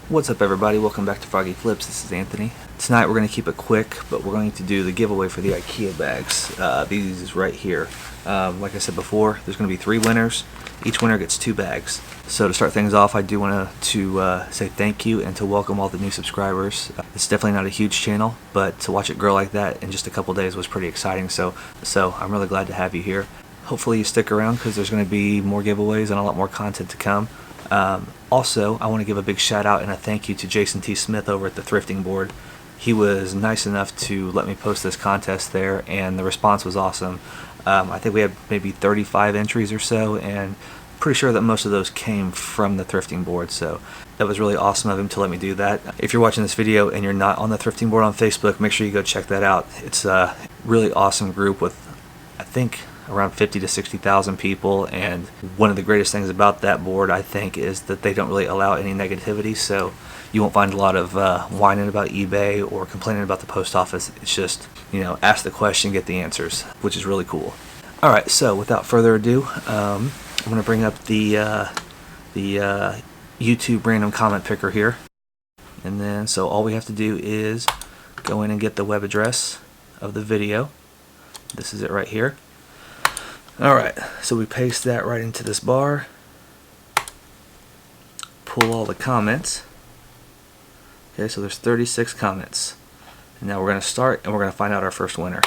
What's up, everybody? Welcome back to Froggy Flips. This is Anthony. Tonight we're going to keep it quick, but we're going to do the giveaway for the IKEA bags. These right here. Like I said before, there's going to be 3 winners. Each winner gets 2 bags. So to start things off, I do want to say thank you and to welcome all the new subscribers. It's definitely not a huge channel, but to watch it grow like that in just a couple days was pretty exciting. So I'm really glad to have you here. Hopefully you stick around because there's going to be more giveaways and a lot more content to come. Also, I want to give a big shout out and a thank you to Jason T. Smith over at the Thrifting Board. He was nice enough to let me post this contest there, and the response was awesome. I think we had maybe 35 entries or so, and pretty sure that most of those came from the Thrifting Board, so that was really awesome of him to let me do that. If you're watching this video and you're not on the Thrifting Board on Facebook, make sure you go check that out. It's a really awesome group with, I think, around 50 to 60,000 people, and one of the greatest things about that board, I think, is that they don't really allow any negativity, so you won't find a lot of whining about eBay or complaining about the post office. It's just, you know, ask the question, get the answers, which is really cool. Alright, so without further ado, I'm going to bring up the YouTube random comment picker here, and then so all we have to do is go in and get the web address of the video. This is it right here. Alright, so we paste that right into this bar, pull all the comments. Okay, so there's 36 comments. And now we're going to start and we're going to find out our first winner.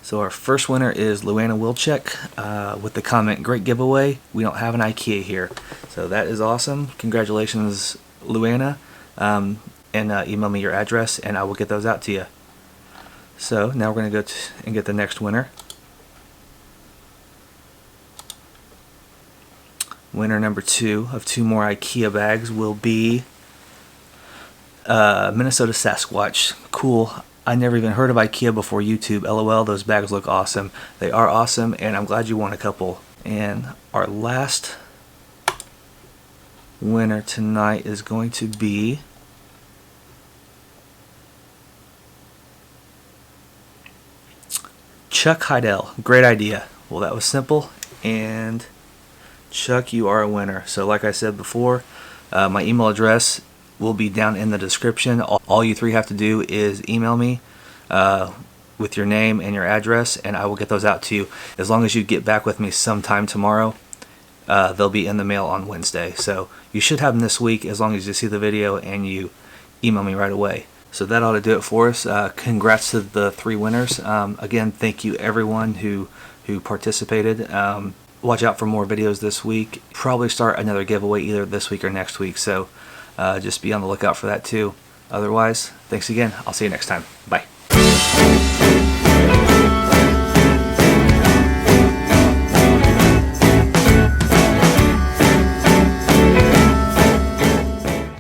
So our first winner is Luana Wilczek with the comment, "Great giveaway. We don't have an IKEA here." So that is awesome. Congratulations, Luana. And email me your address and I will get those out to you. So now we're going to go and get the next winner. Winner number 2 of 2 more IKEA bags will be Minnesota Sasquatch. Cool. I never even heard of IKEA before YouTube. LOL, those bags look awesome. They are awesome, and I'm glad you won a couple. And our last winner tonight is going to be Chuck Heidel. Great idea. Well, that was simple, and Chuck, you are a winner. So like I said before, my email address will be down in the description. All you 3 have to do is email me with your name and your address, and I will get those out to you. As long as you get back with me sometime tomorrow, they'll be in the mail on Wednesday. So you should have them this week as long as you see the video and you email me right away. So that ought to do it for us. Congrats to the 3 winners. Again, thank you everyone who participated. Watch out for more videos this week. Probably start another giveaway either this week or next week. So just be on the lookout for that too. Otherwise, thanks again. I'll see you next time. Bye.